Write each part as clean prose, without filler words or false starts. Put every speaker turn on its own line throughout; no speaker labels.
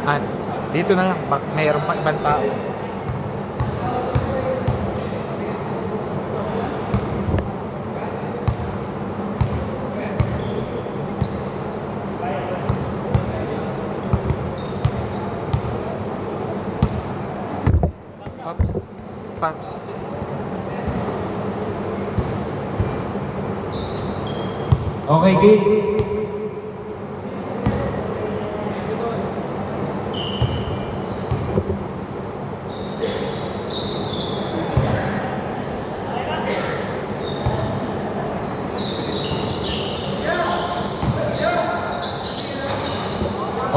At dito na lang, mayroon pang ibang tao. Oops. Pa.
Okay, game.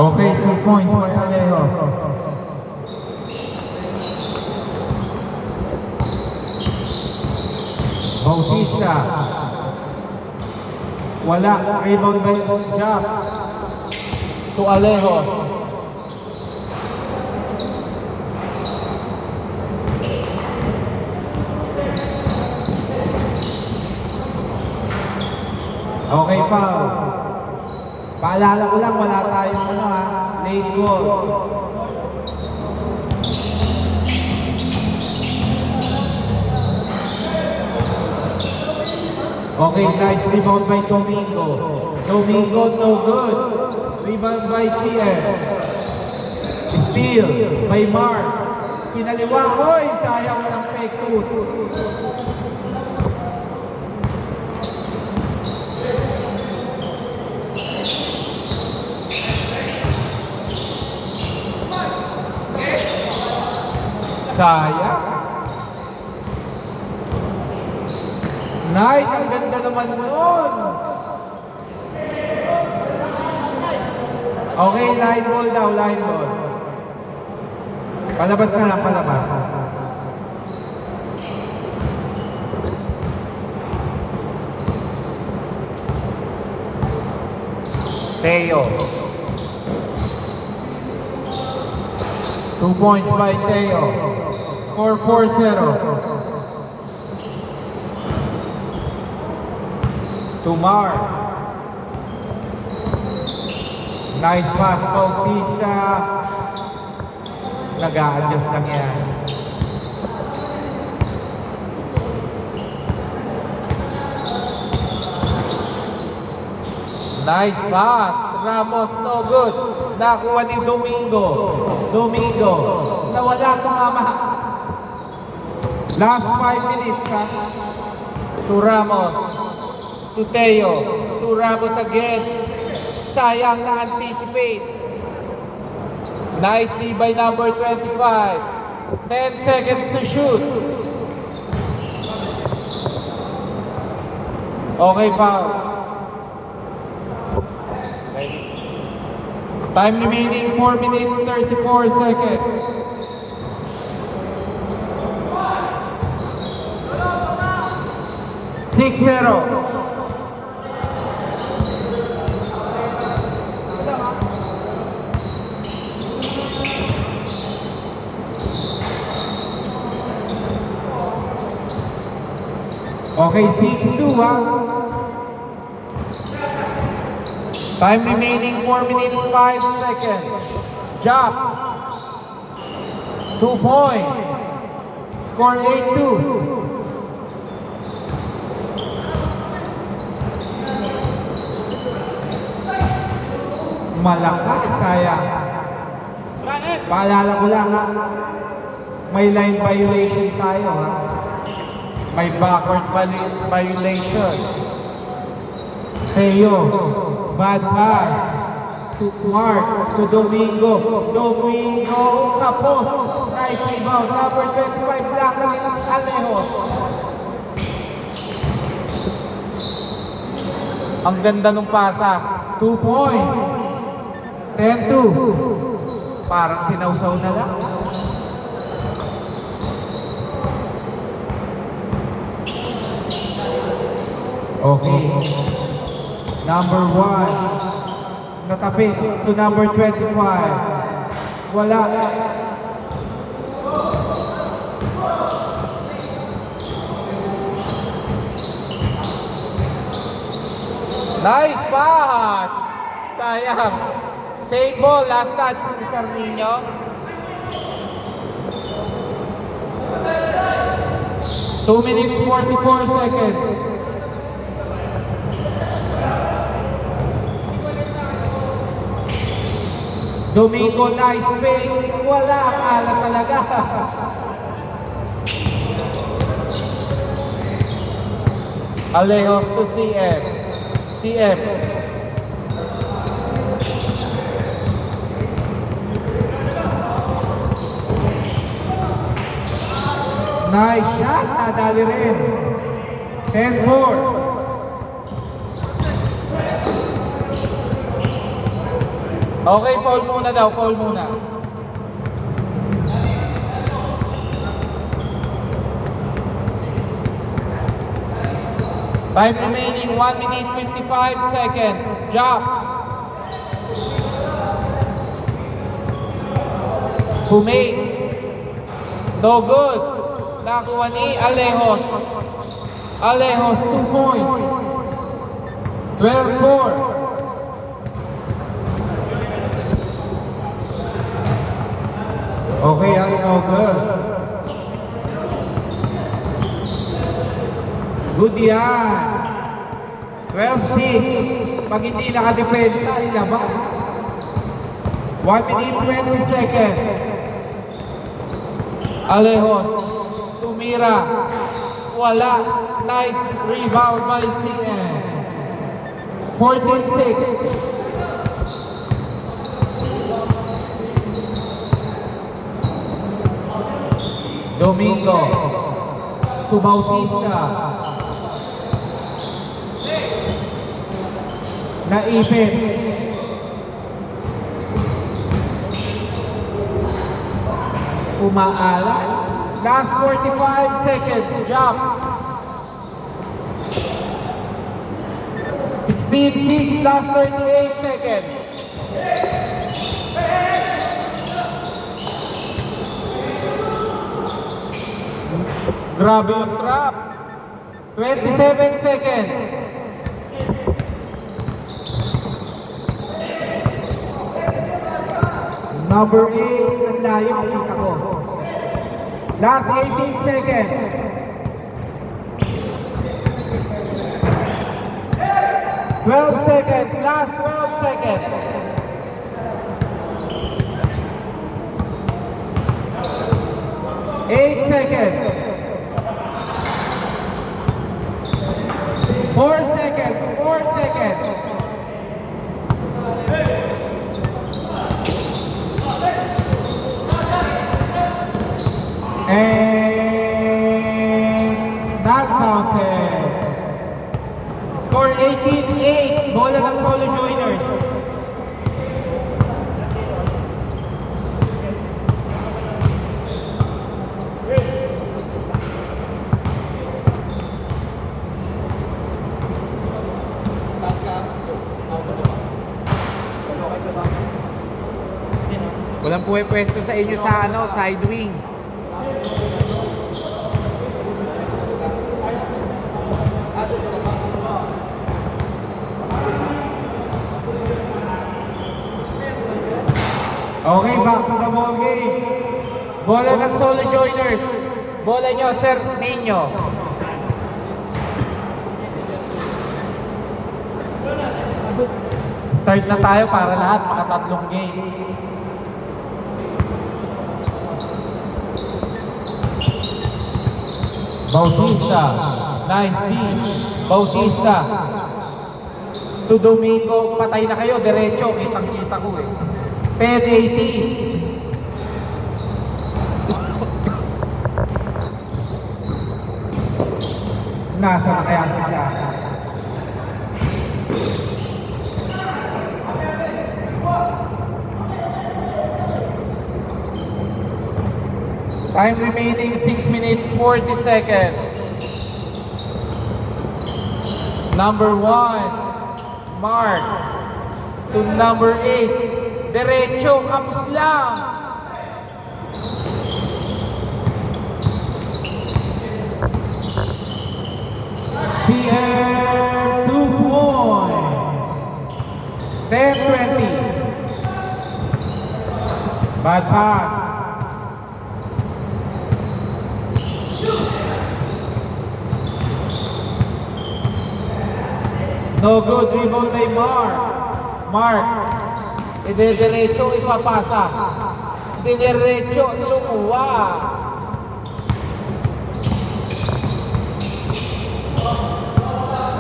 Okay, 2 points for Alejos. Bautista. Wala. Rebound by Jab.
To Alejos.
Okay, foul. Paalala ko lang, wala tayong late goal. Okay, nice rebound by Domingo. Domingo, no good. Rebound by CM. Steal by Mark. Pinaliwa. Oy, sayang walang fake twos. Sayang. Nice, ang ganda naman nun. Okay, line ball daw, line ball. Palabas na lang, palabas.
Teo. 2 points by Teo. Score 4-0.
To Mark. Nice pass, Bautista. Nag-a-adjust lang yan.
Nice pass. Ramos, no good.
Nakuha ni Domingo. Domingo. Nawala itong ama. Last 5 minutes, ha?
To Ramos. To Teo. To Ramos again. Sayang na anticipate. Nicely by number 25. 10 seconds to shoot.
Okay, foul.
Time remaining 4 minutes 34 seconds.
Six zero. Okay, 6-2, ha?
Time remaining 4 minutes 5 seconds. Jobs. 2 points. Score 8-2.
Malakas, sayang. Paalala ko lang, ha? May line violation tayo, ha?
May backward violation.
Teo, bad pass. To Mark, to Domingo. Domingo, tapos. Nice rebound. Number 25, black line, Alejos.
Ang ganda nung pasa.
2 points. 10-2. Parang sinawsaw na lang. Okay. Number 1. Natapik to number 25. Wala.
Nice pass! Sayang. Same ball, last touch ni Sarnino. Two minutes, 44 seconds.
Domingo, nice fake. Wala, akala talaga.
Alejos to CM. CM.
Nice shot, nadali rin. 10-4.
Okay, foul muna daw, foul muna. Time remaining 1 minute 55 seconds. Drops. Humay. No good. Nakuha ni Alejos.
Alejos, 2 points. 12-4. Okay, no good. Good yan. 12-6. Pag hindi nakadepensa, ilabas. 1 minute 20 seconds.
Alejos. Tumira. Wala. Nice rebound by CM.
14-6. Domingo to Bautista. Naipit. Umaalay. Last 45 seconds. Jumps.
16-6. Last 38 seconds. Grabe yung trap. 27 seconds.
Number 8, ang layo, kita ko. Last 18 seconds.
Last 12 seconds.
Eight seconds. 4 seconds. 4 seconds. And not counted. Score 18-8. Bola ng Solo Joiners.
Walang pwesto sa inyo sa side wing.
Okay, back to the ball game.
Bola ng Solo Joiners. Bola nyo, Sir Nino. Start na tayo para lahat makatatlong game. Bautista. Nice D. Bautista. To Domingo. Patay na kayo. Diretso. Kitang-kita ko eh. 10-18.
Nasa na kaya siya?
Time remaining 6 minutes 40 seconds. Number 1, Mark. To number 8, Derecho, kapos lang.
CM 2 points. 10-20. Bad pass. No good. Rebound by Mark. Mark.
Diretso ipapasa. Diretso lumuwa.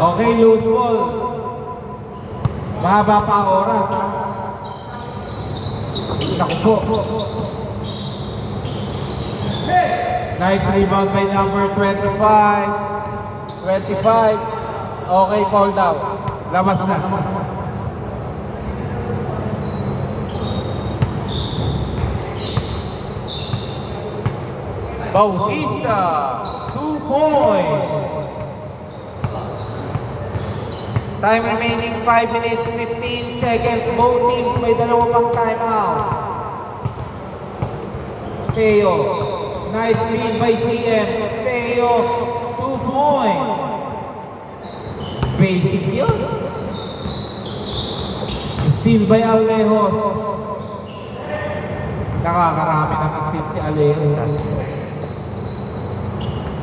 Okay, loose ball. Mahaba pa ang oras, ha? Naku po. Nice rebound by number 25.
25. Okay, foul daw.
Labas na.
Bautista.
2 points.
Time remaining 5 minutes 15 seconds.
Both teams may dalawang pang timeout. Teo. Nice lead by CM. Teo. 2 points. Basic yun. Steal by Alejos. Nakakarami ng steal si Alejos.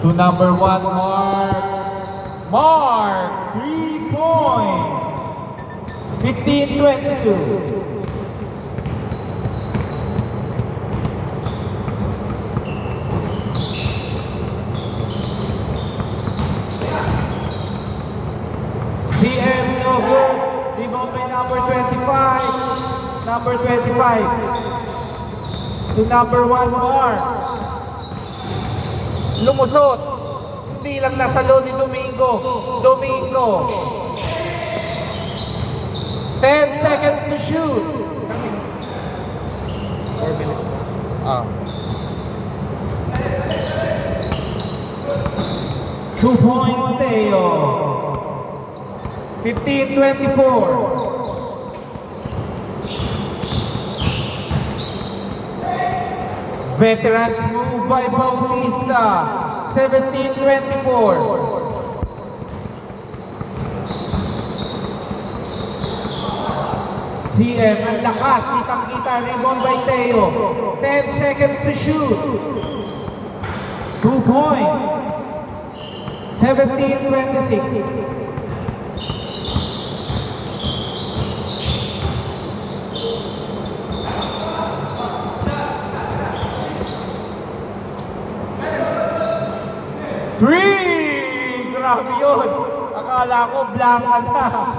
To number 1, Mark.
Mark, 3 points.
15-22.
CM no good. Rebound by number 25. Number 25. To number 1, Mark.
Lumusot. Hindi lang nasa low ni Domingo. Domingo. 10 seconds to shoot. 4 minutes. Ah.
2 points, Teo. 15-24.
Veterans move by Bautista. 17-24.
CM, ang lakas. Kitang-kita. Rebound by Teo. 10 seconds to shoot. 2 points. 17-26.
Three! Grabe yun. Akala ko blanka na.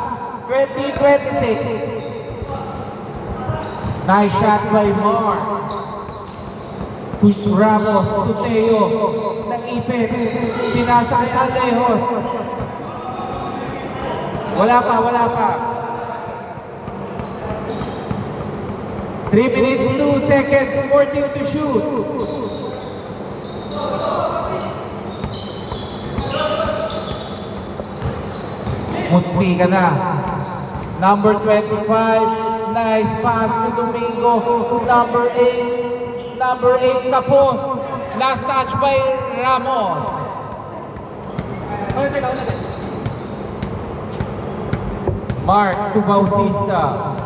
20-26.
Nice shot by Mark. Push Ramos to Teo. Nag-ipit. Pinasa kay Alejos. Wala pa. 3 minutes, 2 seconds, 14 to shoot. Munti ka na.
Number 25, nice pass to Domingo. To number 8, number 8 Capos. Last touch by Ramos. Mark to Bautista.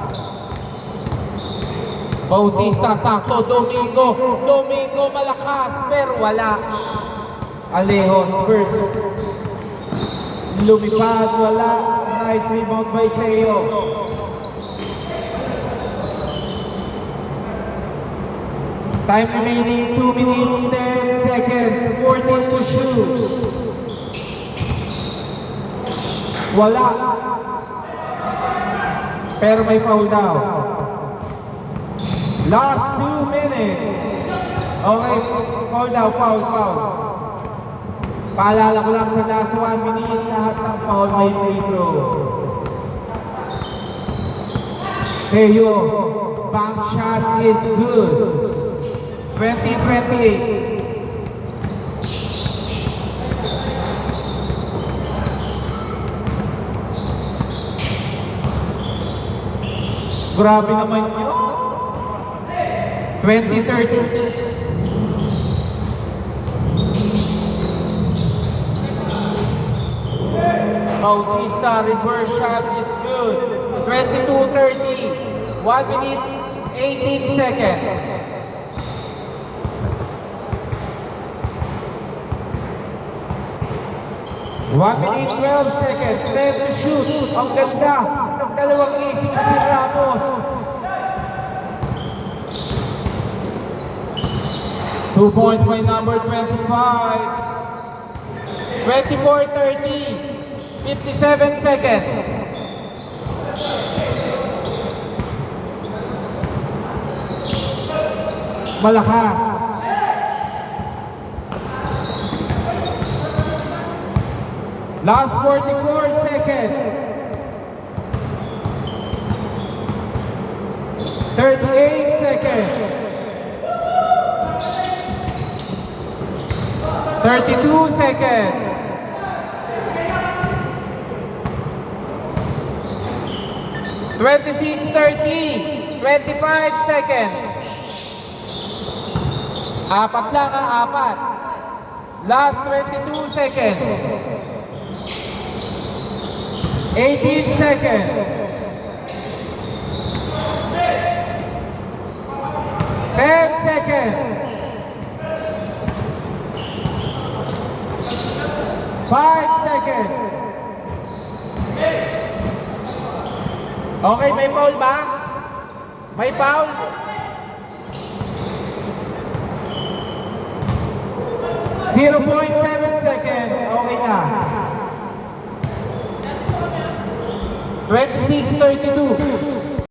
Bautista sakto. Domingo malakas pero wala.
Alejos versus lumipad, wala. Nice rebound by Teo. Time remaining 2 minutes, 10 seconds, 14 to shoot. Wala. Pero may foul daw. Last 2 minutes. Okay, foul daw, foul. Paalala ko lang sa last 1 minute, lahat ng foul may free throw. Teo, bank shot is good. 20-28. Grabe naman yun. 20-30.
Bautista reverse shot is good. 22-30. 1 minute 18 seconds.
One minute, 12 seconds. Time to shoot. Ang ganda ng dalawang isip si Ramos.
2 points by number 25. 24-30. 57 seconds.
Malakas. Last 44 seconds. 38 seconds.
32 seconds. 26-30. 25 seconds. Apat lang ang apat. Last 22 seconds.
18 seconds. 10 seconds. 5 seconds.
Okay, may foul ba? May foul?
.7 seconds. Okay na.
26-32.